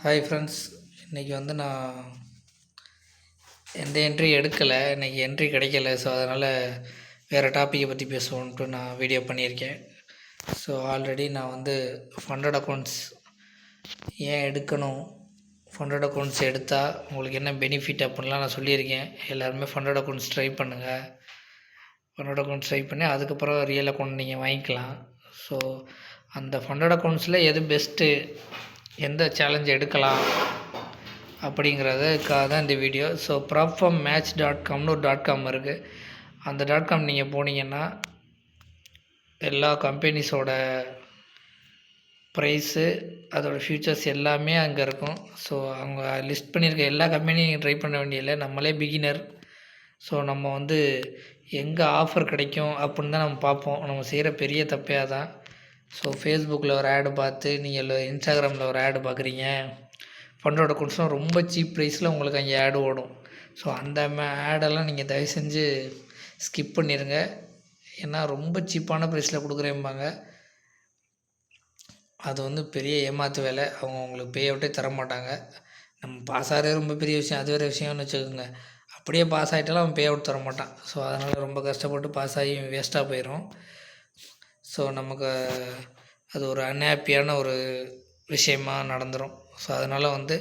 Hi friends, இன்றைக்கி வந்து நான் எந்த என்ட்ரி எடுக்கலை, இன்றைக்கி என்ட்ரி கிடைக்கல. ஸோ அதனால் வேறு டாப்பிக்கை பற்றி பேசுவோன்ட்டு நான் வீடியோ பண்ணியிருக்கேன். ஸோ ஆல்ரெடி நான் வந்து ஃபண்டட் அக்கௌண்ட்ஸ் ஏன் எடுக்கணும், ஃபண்டட் அக்கௌண்ட்ஸ் எடுத்தால் உங்களுக்கு என்ன பெனிஃபிட் அப்படின்லாம் நான் சொல்லியிருக்கேன். எல்லாருமே ஃபண்டட் அக்கௌண்ட்ஸ் ட்ரை பண்ணுங்கள். ஃபண்டட் அக்கௌண்ட்ஸ் ட்ரை பண்ணி அதுக்கப்புறம் ரியல் அக்கௌண்ட் நீங்கள் வாங்கிக்கலாம். ஸோ அந்த ஃபண்டட் அக்கௌண்ட்ஸில் எது பெஸ்ட்டு, எந்த சேலஞ்ச் எடுக்கலாம் அப்படிங்கிறதுக்காக தான் இந்த வீடியோ. ஸோ PropFormMatch.comனு ஒரு .com இருக்குது. அந்த .com நீங்கள் போனீங்கன்னா எல்லா கம்பெனிஸோட ப்ரைஸு, அதோடய ஃபியூச்சர்ஸ் எல்லாமே அங்கே இருக்கும். ஸோ அவங்க லிஸ்ட் பண்ணியிருக்க எல்லா கம்பெனியும் ட்ரை பண்ண வேண்டியதில்லை. நம்மளே பிகினர். ஸோ நம்ம வந்து எங்கே ஆஃபர் கிடைக்கும் அப்படின்னு தான் நம்ம பார்ப்போம். நம்ம செய்கிற பெரிய தப்பே தான். ஸோ ஃபேஸ்புக்கில் ஒரு ஆடு பார்த்து, நீங்கள் இன்ஸ்டாகிராமில் ஒரு ஆடு பார்க்குறீங்க, ஃபண்டோட அக்கௌண்ட்ஸ்லாம் ரொம்ப சீப் ப்ரைஸில் உங்களுக்கு அங்கே ஆடு ஓடும். ஸோ அந்த ஆடெல்லாம் நீங்கள் தயவு செஞ்சு ஸ்கிப் பண்ணிடுங்க. ஏன்னா ரொம்ப சீப்பான ப்ரைஸில் கொடுக்குறேன்பாங்க. அது வந்து பெரிய ஏமாத்து வேலை. அவங்க உங்களுக்கு பே அவுட்டே தர மாட்டாங்க. நம்ம பாஸ் ஆகிறதே ரொம்ப பெரிய விஷயம், அது வேறு விஷயம்னு வச்சுக்கோங்க. அப்படியே பாஸ் ஆகிட்டாலும் அவன் பே அவுட் தர மாட்டான். ஸோ அதனால் ரொம்ப கஷ்டப்பட்டு பாஸ் ஆகி வேஸ்ட்டாக போயிடும். ஸோ நமக்கு அது ஒரு அன்ஹாப்பியான ஒரு விஷயமாக நடந்துடும். ஸோ அதனால் வந்து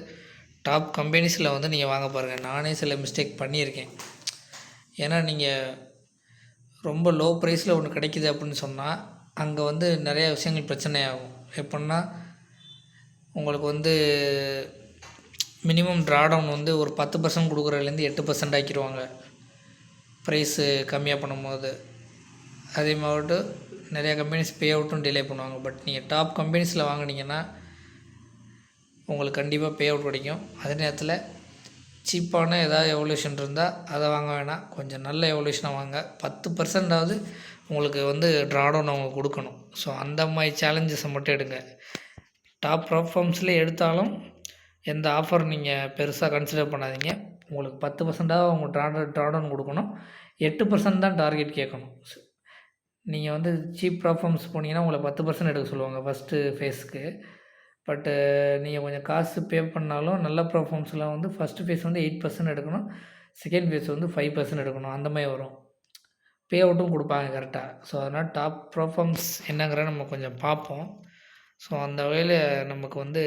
டாப் கம்பெனிஸில் வந்து நீங்கள் வாங்க பாருங்கள். நானே சில மிஸ்டேக் பண்ணியிருக்கேன். ஏன்னா நீங்கள் ரொம்ப லோ ப்ரைஸில் ஒன்று கிடைக்கிது அப்படின்னு சொன்னால் அங்கே வந்து நிறையா விஷயங்கள் பிரச்சனை ஆகும். எப்படின்னா உங்களுக்கு வந்து மினிமம் ட்ராடவுன் வந்து ஒரு 10% கொடுக்குறதுலேருந்து 8% ஆக்கிடுவாங்க ப்ரைஸு கம்மியாக பண்ணும்போது. அதே மாதிரி நிறையா கம்பெனிஸ் பே அவுட்டும் டிலே பண்ணுவாங்க. பட் நீங்கள் டாப் கம்பெனிஸில் வாங்கினீங்கன்னா உங்களுக்கு கண்டிப்பாக பே அவுட் கிடைக்கும். அதே நேரத்தில் சீப்பான ஏதாவது எவல்யூஷன் இருந்தால் அதை வாங்க வேணாம், கொஞ்சம் நல்ல எவல்யூஷனாக வாங்க. 10%ஆவது உங்களுக்கு வந்து ட்ராடவுன் அவங்க கொடுக்கணும். ஸோ அந்த மாதிரி சேலஞ்சஸை மட்டும் எடுங்க. டாப் ப்ளாட்ஃபார்ம்ஸில் எடுத்தாலும் எந்த ஆஃபர் நீங்கள் பெருசாக கன்சிடர் பண்ணாதீங்க. உங்களுக்கு 10%ஆக அவங்க ட்ராடவுன் கொடுக்கணும், 8% தான் டார்கெட் கேட்கணும். நீங்கள் வந்து சீப் ப்ளாட்ஃபார்ம்ஸ் போனீங்கன்னா உங்களை 10% எடுக்க சொல்லுவாங்க ஃபஸ்ட்டு ஃபேஸ்க்கு. பட்டு நீங்கள் கொஞ்சம் காசு பே பண்ணாலும் நல்ல ப்ளாட்ஃபார்ம்ஸ்லாம் வந்து ஃபஸ்ட்டு ஃபேஸ் வந்து 8% எடுக்கணும், செகண்ட் ஃபேஸ் வந்து 5% எடுக்கணும். அந்த மாதிரி வரும். பே அவுட்டும் கொடுப்பாங்க கரெக்டாக. ஸோ அதனால் டாப் ப்ளாட்ஃபார்ம்ஸ் என்னங்கிற நம்ம கொஞ்சம் பார்ப்போம். ஸோ அந்த வகையில் நமக்கு வந்து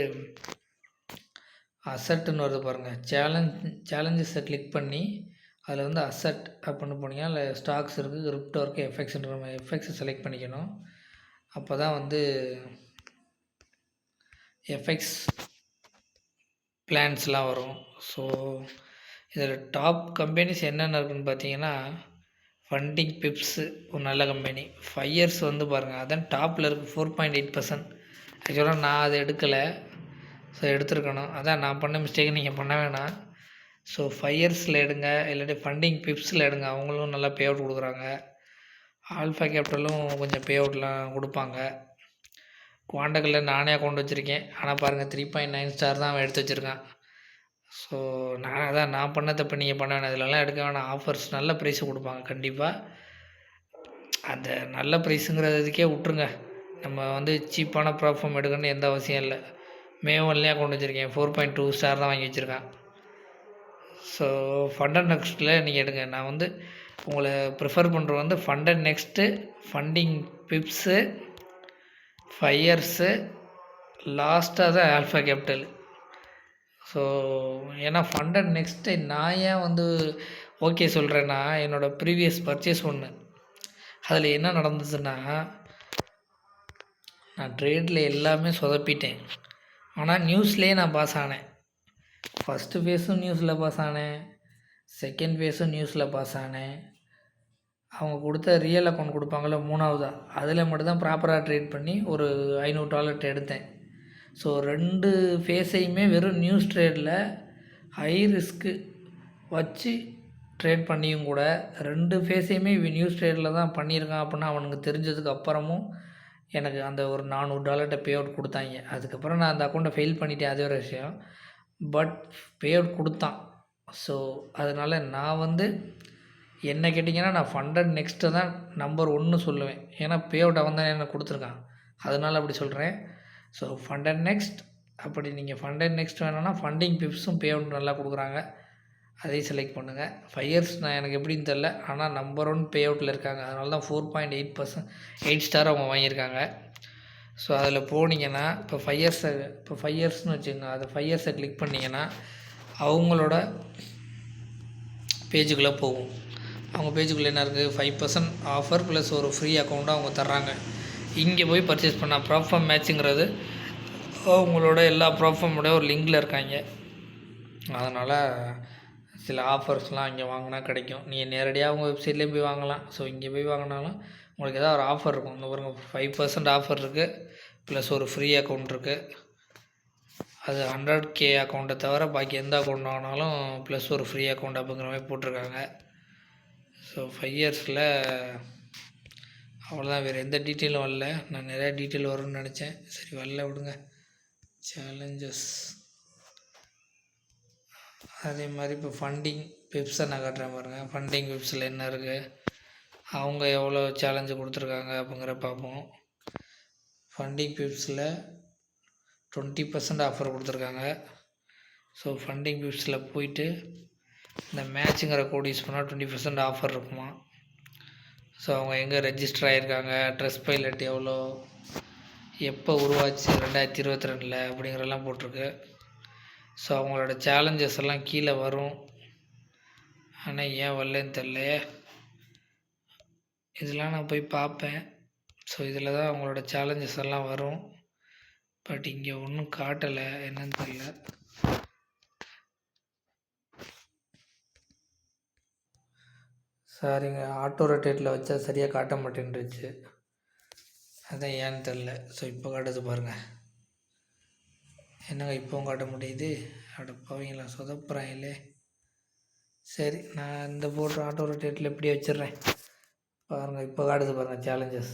அசட்டுன்னு வருது பாருங்கள். சேலஞ்சஸை கிளிக் பண்ணி அதில் வந்து அசட் அப்படின்னு போனீங்கன்னா அதில் ஸ்டாக்ஸ் இருக்குது, கிரிப்டோ இருக்குது, எஃப்எக்ஸ்ன்ற நம்ம எஃப்எக்ஸை செலக்ட் பண்ணிக்கணும். அப்போ தான் வந்து எஃப்எக்ஸ் பிளான்ஸ்லாம் வரும். ஸோ இதில் டாப் கம்பெனிஸ் என்னென்ன இருக்குதுன்னு பார்த்தீங்கன்னா ஃபண்டிங் பிப்ஸு ஒரு நல்ல கம்பெனி. 5 இயர்ஸ் வந்து பாருங்கள், அதான் டாப்பில் இருக்குது 4.8%. ஆக்சுவலாக நான் அதை எடுக்கலை. ஸோ எடுத்துருக்கணும். அதான் நான் பண்ண மிஸ்டேக் நீங்கள் பண்ண வேணாம். ஸோ 5 இயர்ஸில் எடுங்க, இல்லாட்டி ஃபண்டிங் பிப்ஸில் எடுங்க. அவங்களும் நல்லா பே அவுட் கொடுக்குறாங்க. ஆல்ஃபா கேபிட்டலும் கொஞ்சம் பே அவுட்லாம் கொடுப்பாங்க. குவாண்டக்கில் நானே அக்கௌண்ட் வச்சுருக்கேன். ஆனால் பாருங்கள் 3.9 ஸ்டார் தான் அவன் எடுத்து வச்சுருக்கான். ஸோ நான் பண்ண தப்பு நீங்கள் பண்ண வேணாம். இதிலலாம் எடுக்க வேணாம். ஆஃபர்ஸ் நல்ல ப்ரைஸு கொடுப்பாங்க கண்டிப்பாக. அந்த நல்ல ப்ரைஸுங்கிறதுக்கே விட்ருங்க. நம்ம வந்து சீப்பான ப்ளாட்ஃபார்ம் எடுக்கணும்னு எந்த அவசியம் இல்லை. மே1லேயே அக்கௌண்ட் வச்சுருக்கேன், 4.2 ஸ்டார் தான் வாங்கி வச்சுருக்கேன். ஸோ ஃபண்டட் நெக்ஸ்ட்டில் நீங்கள் எடுங்க. நான் வந்து உங்களை ப்ரிஃபர் பண்ணுறது வந்து ஃபண்டட் நெக்ஸ்ட்டு, ஃபண்டிங் பிப்ஸு, 5 இயர்ஸு, லாஸ்ட்டாக தான் ஆல்ஃபா கேபிட்டல். ஸோ ஏன்னா ஃபண்டட் நெக்ஸ்ட்டு நான் ஏன் வந்து ஓகே சொல்கிறேன்னா, என்னோடய ப்ரீவியஸ் பர்ச்சேஸ் ஒன்று, அதில் என்ன நடந்துச்சுன்னா நான் ட்ரேடில் எல்லாமே சொதப்பிட்டேன். ஆனால் நியூஸ்லேயே நான் பாஸ் ஆனேன். ஃபஸ்ட்டு ஃபேஸும் நியூஸில் பாஸ் ஆனேன், செகண்ட் ஃபேஸும் நியூஸில் பாஸ் ஆனேன். அவங்க கொடுத்த ரியல் அக்கௌண்ட் கொடுப்பாங்கள்ல 3ஆவதா, அதில் மட்டும்தான் ப்ராப்பராக ட்ரேட் பண்ணி ஒரு $500 எடுத்தேன். ஸோ 2 ஃபேஸையுமே வெறும் நியூஸ் ட்ரேடில் ஹை ரிஸ்க்கு வச்சு ட்ரேட் பண்ணியும் கூட 2 ஃபேஸையுமே நியூஸ் ட்ரேடில் தான் பண்ணியிருக்கான் அப்படின்னா அவனுக்கு தெரிஞ்சதுக்கு அப்புறமும் எனக்கு அந்த ஒரு $400 பே அவுட் கொடுத்தாங்க. அதுக்கப்புறம் நான் அந்த அக்கௌண்ட்டை ஃபெயில் பண்ணிட்டேன், அது ஒரு விஷயம். பட் பே அவுட் கொடுத்தான். ஸோ அதனால் நான் வந்து என்ன கேட்டிங்கன்னா நான் ஃபண்டட் நெக்ஸ்ட்டு தான் நம்பர் 1 சொல்லுவேன். ஏன்னா பே அவுட் அவன் தான் எனக்கு கொடுத்துருக்கான், அதனால் அப்படி சொல்கிறேன். ஸோ ஃபண்டட் நெக்ஸ்ட், அப்படி நீங்கள் ஃபண்ட் அண்ட் நெக்ஸ்ட் வேணும்னா ஃபண்டிங் பிப்ஸும் பே அவுட் நல்லா கொடுக்குறாங்க, அதையும் செலக்ட் பண்ணுங்கள். 5 இயர்ஸ் நான் எனக்கு எப்படின்னு தெரில, ஆனால் நம்பர் 1 பே அவுட்டில் இருக்காங்க. அதனால தான் 4.8% 8 ஸ்டார் அவங்க வாங்கியிருக்காங்க. ஸோ அதில் போனீங்கன்னா இப்போ 5 இயர்ஸ்னு வச்சுக்கோங்க, அது 5 இயர்ஸை கிளிக் பண்ணிங்கன்னா அவங்களோட பேஜுக்குள்ளே போகும். அவங்க பேஜுக்குள்ளே என்ன இருக்குது, 5% ஆஃபர் ப்ளஸ் ஒரு ஃப்ரீ அக்கௌண்ட்டாக அவங்க தர்றாங்க. இங்கே போய் பர்ச்சேஸ் பண்ணால் ப்ராப்ஃபார்ம் மேட்சுங்கிறது அவங்களோட எல்லா ப்ராப்ஃபார்மோட ஒரு லிங்கில் இருக்காங்க. அதனால் சில ஆஃபர்ஸ்லாம் இங்கே வாங்கினா கிடைக்கும். நீங்கள் நேரடியாக அவங்க வெப்சைட்லேயே போய் வாங்கலாம். ஸோ இங்கே போய் வாங்கினாலும் உங்களுக்கு ஏதாவது ஒரு ஆஃபர் இருக்கும். இந்த பாருங்க 5% ஆஃபர் இருக்குது, ப்ளஸ் ஒரு ஃப்ரீ அக்கௌண்ட் இருக்குது. அது 100K அக்கௌண்ட்டை தவிர பாக்கி எந்த அக்கௌண்ட் வாங்கினாலும் ப்ளஸ் ஒரு ஃப்ரீ அக்கௌண்ட் அப்படிங்கிற மாதிரி போட்டிருக்காங்க. ஸோ 5 இயர்ஸில் அவ்வளோதான், வேறு எந்த டீட்டெயிலும் வரல. நான் நிறையா டீட்டெயில் வரும்னு நினச்சேன், சரி வரல, விடுங்க. சேலஞ்சஸ் அதே மாதிரி இப்போ ஃபண்டிங் பிப்ஸை நான் காட்டுறேன் பாருங்கள். ஃபண்டிங் பிப்ஸில் என்ன இருக்குது, அவங்க எவ்வளோ சேலஞ்சு கொடுத்துருக்காங்க அப்படிங்கிற பார்ப்போம். ஃபண்டிங் பிப்ஸில் 20% ஆஃபர் கொடுத்துருக்காங்க. ஸோ ஃபண்டிங் பிப்ஸில் போயிட்டு இந்த மேட்சுங்கிற கோட் யூஸ் பண்ணால் 20% ஆஃபர் இருக்குமா. ஸோ அவங்க எங்கே ரெஜிஸ்டர் ஆகியிருக்காங்க, ட்ரெஸ் பைலட் எவ்வளோ, எப்போ உருவாச்சு 2022 அப்படிங்கிறதெல்லாம் போட்டிருக்கு. ஸோ அவங்களோட சேலஞ்சஸ் எல்லாம் கீழே வரும். ஆனால் ஏன் வரலன்னு தெரிலையே, இதெல்லாம் நான் போய் பார்ப்பேன். ஸோ இதில் தான் அவங்களோட சேலஞ்சஸ் எல்லாம் வரும். பட் இங்கே ஒன்றும் காட்டலை, என்னன்னு தெரியல. சாரிங்க, ஆட்டோ ரொட்டேட்டில் வச்சா சரியாக காட்ட மாட்டேன்ருச்சு, அதான் ஏன்னு தெரில. ஸோ இப்போ காட்டுது பாருங்கள். என்னங்க இப்போவும் காட்ட முடியுது, அடப்பாவீங்களா, சொதப்புறாங்களே. சரி, நான் இந்த போட்டு ஆட்டோ ரொட்டேட்டில் இப்படியே வச்சிடுறேன். பாருங்கள் இப்போ காட்டுது பாருங்கள் சேலஞ்சஸ்.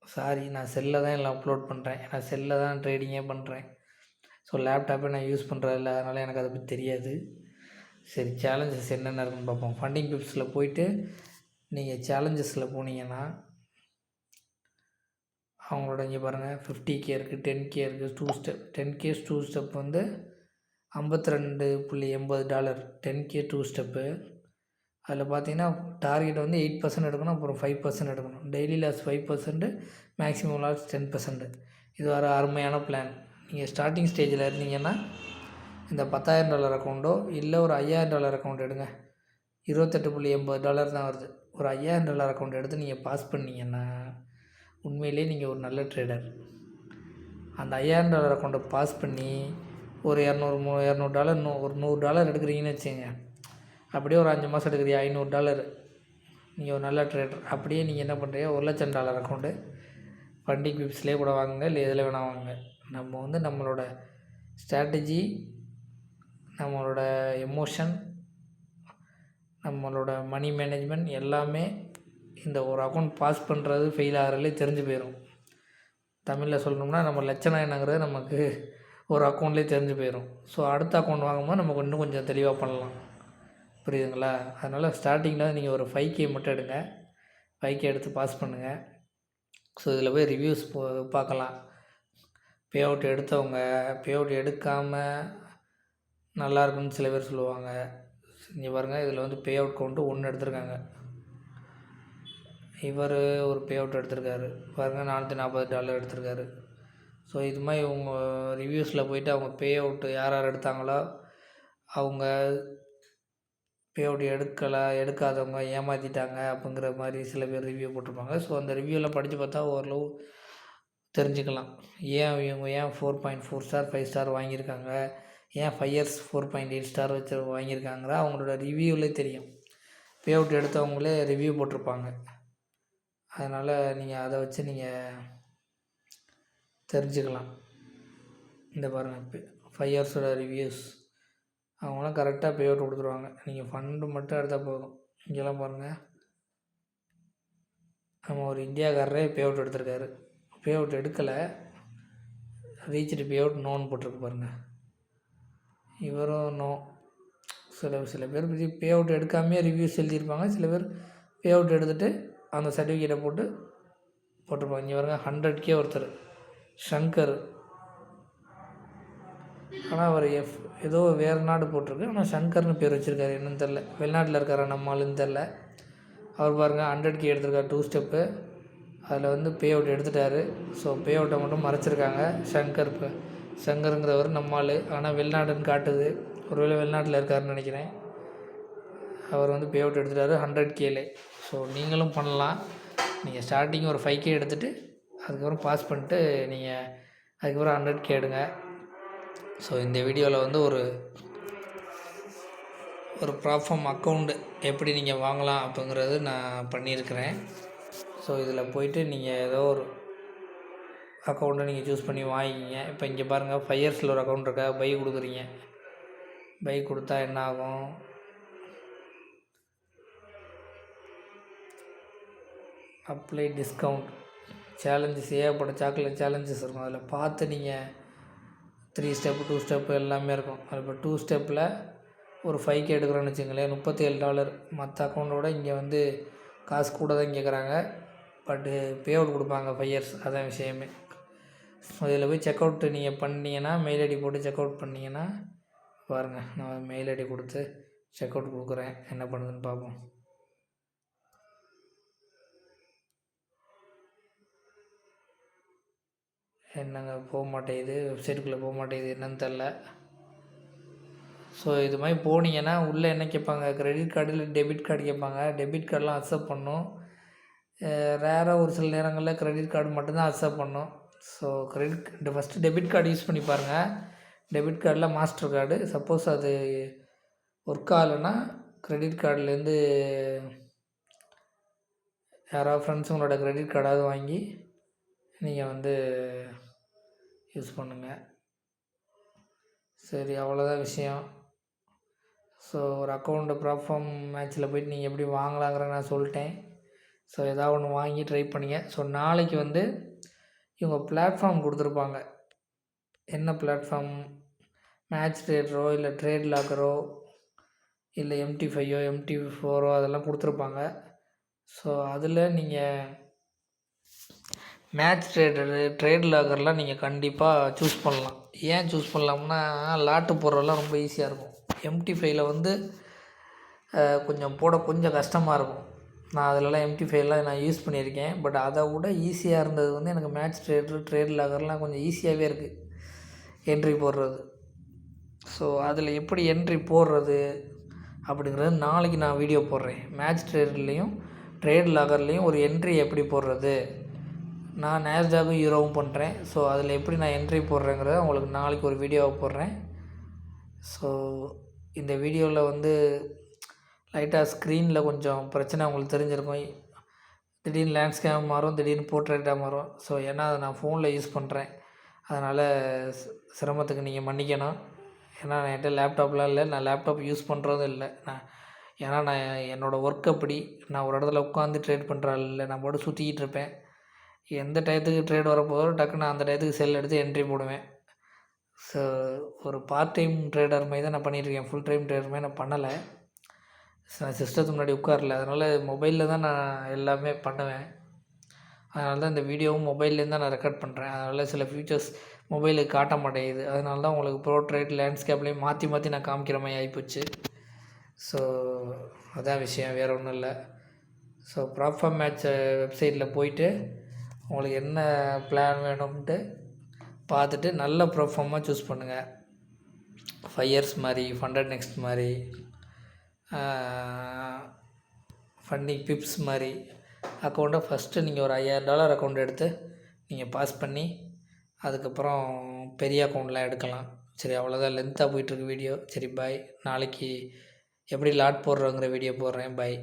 சாரி, நான் செல்லில் தான் எல்லாம் அப்லோட் பண்ணுறேன், ஏன்னா செல்லில் தான் ட்ரேடிங்கே பண்ணுறேன். ஸோ லேப்டாப்பை நான் யூஸ் பண்ணுறதில்ல, அதனால் எனக்கு அதை பற்றி தெரியாது. சரி, சேலஞ்சஸ் என்னென்ன இருக்குன்னு பார்ப்போம். ஃபண்டிங் பிப்ஸில் போயிட்டு நீங்கள் சேலஞ்சஸில் போனீங்கன்னா அவங்களோட இங்கே பாருங்கள் 50K இருக்குது, 10K இருக்குது, 2 ஸ்டெப். 10K 2 ஸ்டெப் வந்து $52.80, 10K 2 ஸ்டெப்பு. அதில் பார்த்தீங்கன்னா டார்கெட் வந்து 8% எடுக்கணும், அப்புறம் 5% எடுக்கணும். Daily loss 5%, maximum loss 10%. இது ஒரு அருமையான பிளான். நீங்கள் ஸ்டார்டிங் ஸ்டேஜில் இருந்தீங்கன்னா இந்த $10,000 அக்கௌண்ட்டோ இல்லை ஒரு $5,000 அக்கௌண்ட் எடுங்க. $28.80 தான் வருது. ஒரு $5,000 அக்கௌண்ட் எடுத்து நீங்கள் பாஸ் பண்ணிங்கன்னா உண்மையிலே நீங்கள் ஒரு நல்ல ட்ரேடர். அந்த $5,000 அக்கௌண்ட்டை பாஸ் பண்ணி ஒரு $200 இன்னும் ஒரு $100 எடுக்கிறீங்கன்னு வச்சுங்க, அப்படியே ஒரு 5 மாதம் எடுக்கிறீங்க, $500, நீங்கள் ஒரு நல்ல ட்ரேடர். அப்படியே நீங்கள் என்ன பண்ணுறீங்க, $1,00,000 அக்கௌண்ட்டு ஃபண்டிங் பிப்ஸ்லேயே கூட வாங்குங்க, இல்லை எதில் வேணால் வாங்குங்க. நம்ம வந்து நம்மளோட ஸ்ட்ராட்டஜி, நம்மளோட எமோஷன், நம்மளோட மணி மேனேஜ்மெண்ட் எல்லாமே இந்த ஒரு அக்கௌண்ட் பாஸ் பண்ணுறது ஃபெயில் ஆகிறதுலே தெரிஞ்சு போயிடும். தமிழில் சொல்லணும்னா நம்ம லட்சணம் என்னங்கிறது நமக்கு ஒரு அக்கௌண்ட்லேயே தெரிஞ்சு போயிடும். ஸோ அடுத்த அக்கௌண்ட் வாங்கும்போது நமக்கு இன்னும் கொஞ்சம் தெளிவாக பண்ணலாம், புரியுதுங்களா. அதனால் ஸ்டார்டிங்கில் நீங்கள் ஒரு 5K மட்டும் எடுங்க, 5K எடுத்து பாஸ் பண்ணுங்கள். ஸோ இதில் போய் ரிவ்யூஸ் பார்க்கலாம். பே அவுட் எடுத்தவங்க, பே அவுட் எடுக்காமல் நல்லா இருக்குன்னு சில பேர் சொல்லுவாங்க. இங்கே பாருங்கள், இதில் வந்து பே அவுட் கவுண்ட்டு 1 எடுத்திருக்காங்க. இவர் ஒரு பே அவுட் எடுத்திருக்காரு பாருங்கள், $440 எடுத்திருக்காரு. ஸோ இது மாதிரி இவங்க ரிவ்யூஸில் போய்ட்டு அவங்க பே அவுட்டு யார் யார் எடுத்தாங்களோ அவங்க பே அவுட் எடுக்காதவங்க ஏமாற்றிட்டாங்க அப்படிங்கிற மாதிரி சில பேர் ரிவ்யூ போட்டிருப்பாங்க. ஸோ அந்த ரிவ்யூவில் படித்து பார்த்தா ஓரளவு தெரிஞ்சுக்கலாம், இவங்க ஏன் 4.4 ஸ்டார் 5 ஸ்டார் வாங்கியிருக்காங்க, ஏன் 5 இயர்ஸ் 4.8 ஸ்டார் வச்சு வாங்கியிருக்காங்கிற அவங்களோட ரிவ்யூவிலே தெரியும். பே அவுட் எடுத்தவங்களே ரிவ்யூ போட்டிருப்பாங்க. அதனால் நீங்கள் அதை வச்சு நீங்கள் தெரிஞ்சுக்கலாம். இந்த பாருங்கள் 5 இயர்ஸோட ரிவ்யூஸ், அவங்களாம் கரெக்டாக பே அவுட் கொடுத்துருவாங்க. நீங்கள் ஃபண்டு மட்டும் எடுத்தால் போதும். இங்கெல்லாம் பாருங்கள், நம்ம ஒரு இந்தியாக்காரரே பே அவுட் எடுத்திருக்காரு. பே அவுட் எடுக்கலை, ரீச்டு பே அவுட் நோன்னு போட்டிருக்கு பாருங்கள். இவரும் நோ. சில பேர் பே அவுட் எடுக்காமையே ரிவ்யூஸ் எழுதியிருப்பாங்க. சில பேர் பே அவுட் எடுத்துகிட்டு அந்த சர்டிஃபிகேட்டை போட்டிருப்பாங்க. இங்கே பாருங்கள் 100K ஒருத்தர் ஷங்கர் ஆனால் அவர் ஏதோ வேறு நாடு போட்டிருக்கு. ஆனால் சங்கர்னு பேர் வச்சுருக்காரு. என்னன்னு தெரில, வெளிநாட்டில் இருக்காரா நம்ம ஆளுன்னு தெரில. அவர் பாருங்கள் 100K எடுத்திருக்காரு 2 ஸ்டெப்பு. அதில் வந்து பே அவுட் எடுத்துட்டார். ஸோ பே அவுட்டை மட்டும் மறைச்சிருக்காங்க. சங்கருங்கிறவர் நம்ம ஆள், ஆனால் வெளிநாடுன்னு காட்டுது. ஒருவேளை வெளிநாட்டில் இருக்காருன்னு நினைக்கிறேன். அவர் வந்து பே அவுட் எடுத்துட்டார் 100Kலே. ஸோ நீங்களும் பண்ணலாம். நீங்கள் ஸ்டார்டிங் ஒரு 5K எடுத்துகிட்டு அதுக்கப்புறம் பாஸ் பண்ணிட்டு நீங்கள் அதுக்கப்புறம் 100K எடுங்க. ஸோ இந்த வீடியோவில் வந்து ஒரு ப்ராப்ஃபார்ம் அக்கௌண்ட் எப்படி நீங்கள் வாங்கலாம் அப்படிங்கிறது நான் பண்ணியிருக்கிறேன். ஸோ இதில் போய்ட்டு நீங்கள் ஏதோ ஒரு அக்கௌண்ட்டை நீங்கள் சூஸ் பண்ணி வாங்கிக்கிங்க. இப்போ இங்கே பாருங்கள் 5 இயர்ஸில் ஒரு அக்கௌண்ட் இருக்கா, பை கொடுக்குறீங்க. பை கொடுத்தா என்ன ஆகும், அப்ளை டிஸ்கவுண்ட் சேலஞ்சஸ், ஏகப்பட்ட சாக்லேட் சேலஞ்சஸ் இருக்கும். அதில் பார்த்து நீங்கள் 3 ஸ்டெப்பு 2 ஸ்டெப்பு எல்லாமே இருக்கும். அது இப்போ 2 ஸ்டெப்பில் ஒரு 5K எடுக்கிறோன்னு வச்சுங்களேன், $37. மற்ற அக்கௌண்ட்டோட இங்கே வந்து காசு கூட தான் கேட்குறாங்க. பட்டு பே அவுட் கொடுப்பாங்க 5 இயர்ஸ். அதான் விஷயமே. இதில் போய் செக் அவுட் நீங்கள் பண்ணிங்கன்னா, மெயில் ஐடி போட்டு செக் அவுட் பண்ணிங்கன்னா பாருங்கள், நான் மெயில் ஐடி கொடுத்து செக் அவுட் கொடுக்குறேன். என்ன பண்ணுதுன்னு பார்ப்போம். என்னங்க போக மாட்டேங்குது, வெப்சைட்டுக்குள்ளே போக மாட்டேங்குது, என்னன்னு தெரில. ஸோ இது மாதிரி போனீங்கன்னா உள்ளே என்ன கேட்பாங்க, கிரெடிட் கார்டு இல்லை டெபிட் கார்டு கேட்பாங்க. டெபிட் கார்டெலாம் அக்செப்ட் பண்ணும். ரேராக ஒரு சில நேரங்களில் கிரெடிட் கார்டு மட்டும்தான் அக்செப்ட் பண்ணும். So first debit card use பண்ணி பாருங்கள். டெபிட் கார்டில் மாஸ்டர் கார்டு, சப்போஸ் அது ஒர்க் ஆகலைன்னா கிரெடிட் கார்டுலேருந்து யாராவது ஃப்ரெண்ட்ஸுங்களோட கிரெடிட் கார்டாவது வாங்கி நீங்கள் வந்து யூஸ் பண்ணுங்கள். சரி, அவ்வளோதான் விஷயம். ஸோ ஒரு அக்கௌண்ட்டு ப்ராப்ஃபார்ம் மேட்ச்சில் போய்ட்டு நீங்கள் எப்படி வாங்கலாங்கிற நான் சொல்லிட்டேன். ஸோ எதாவது ஒன்று வாங்கி ட்ரை பண்ணிங்க. ஸோ நாளைக்கு வந்து இவங்க பிளாட்ஃபார்ம் கொடுத்துருப்பாங்க. என்ன பிளாட்ஃபார்ம், மேட்ச் ட்ரேடரோ இல்லை ட்ரேட் லாக்கரோ இல்லை MT5ஓ MT4ஓ அதெல்லாம் கொடுத்துருப்பாங்க. ஸோ அதில் நீங்கள் மேட்ச் ட்ரேட் லாக்கர்லாம் நீங்கள் கண்டிப்பாக சூஸ் பண்ணலாம். ஏன் சூஸ் பண்ணலாம்னா, லாட்டு போடுறதெல்லாம் ரொம்ப ஈஸியாக இருக்கும். MT5ல வந்து கொஞ்சம் கஷ்டமாக இருக்கும். நான் அதிலலாம் MT5லாம் நான் யூஸ் பண்ணியிருக்கேன். பட் அதை விட ஈஸியாக இருந்தது வந்து எனக்கு மேட்ச் ட்ரேட் லாக்கர்லாம் கொஞ்சம் ஈஸியாகவே இருக்குது என்ட்ரி போடுறது. ஸோ அதில் எப்படி என்ட்ரி போடுறது அப்படிங்கிறது நாளைக்கு நான் வீடியோ போடுறேன். மேட்ச் ட்ரேட்லேயும் ட்ரேட் லாக்கர்லேயும் ஒரு என்ட்ரி எப்படி போடுறது, நான் நேஸ்டாக்கும் யூரோவும் பண்ணுறேன். ஸோ அதில் எப்படி நான் என்ட்ரி போடுறேங்கிறத உங்களுக்கு நாளைக்கு ஒரு வீடியோவை போடுறேன். ஸோ இந்த வீடியோவில் வந்து லைட்டாக ஸ்க்ரீனில் கொஞ்சம் பிரச்சனை உங்களுக்கு தெரிஞ்சிருக்கும். திடீர்னு லேண்ட்ஸ்கேப் மாறும், திடீர்னு போர்ட்ரேட்டாக மாறும். ஸோ ஏன்னா அதை நான் ஃபோனில் யூஸ் பண்ணுறேன். அதனால் சிரமத்துக்கு நீங்கள் மன்னிக்கணும். ஏன்னா என்கிட்ட லேப்டாப்லாம் இல்லை, நான் லேப்டாப் யூஸ் பண்ணுறதும் இல்லை. ஏன்னா நான் என்னோடய ஒர்க் அப்படி, நான் ஒரு இடத்துல உட்காந்து ட்ரேட் பண்ணுற ஆள் இல்லை. நான் போட்டு சுற்றிக்கிட்டு இருப்பேன். எந்த டயத்துக்கு ட்ரேட் வரப்போதோ டக்குன்னு அந்த டயத்துக்கு செல் எடுத்து என்ட்ரி போடுவேன். ஸோ ஒரு பார்ட் டைம் ட்ரேடர் மாதிரி தான் நான் பண்ணிகிட்ருக்கேன். ஃபுல் டைம் ட்ரேடர் மாதிரி நான் பண்ணலை. நான் சிஸ்டத்துக்கு முன்னாடி உட்காரல. அதனால் மொபைலில் தான் நான் எல்லாமே பண்ணுவேன். அதனால தான் இந்த வீடியோவும் மொபைல்லேருந்து தான் நான் ரெக்கார்ட் பண்ணுறேன். அதனால் சில ஃபீச்சர்ஸ் மொபைலுக்கு காட்ட மாட்டேங்குது. அதனால தான் உங்களுக்கு போர்ட்ரேட் லேண்ட்ஸ்கேப்லேயும் மாற்றி நான் காமிக்கிற மாதிரி ஆகிப்போச்சு. ஸோ அதான் விஷயம், வேறு ஒன்றும் இல்லை. ஸோ ப்ராப்ஃபார்ம் மேட்ச் வெப்சைட்டில் போயிட்டு உங்களுக்கு என்ன பிளான் வேணும்ன்ட்டு பார்த்துட்டு நல்ல ப்ராப்ஃபார்மாக சூஸ் பண்ணுங்கள். 5 இயர்ஸ் மாதிரி, ஃபண்டட் நெக்ஸ்ட் மாதிரி, ஃபண்டிங் பிப்ஸ் மாதிரி அக்கௌண்ட்டை ஃபஸ்ட்டு நீங்கள் ஒரு $5000 அக்கௌண்ட் எடுத்து நீங்கள் பாஸ் பண்ணி அதுக்கப்புறம் பெரிய அக்கௌண்ட்லாம் எடுக்கலாம். சரி, அவ்வளோதான். லென்த்தாக போயிட்டுருக்கு வீடியோ. சரி, பாய். நாளைக்கு எப்படி லாட் போடுறோங்கிற வீடியோ போடுறேன். பாய்.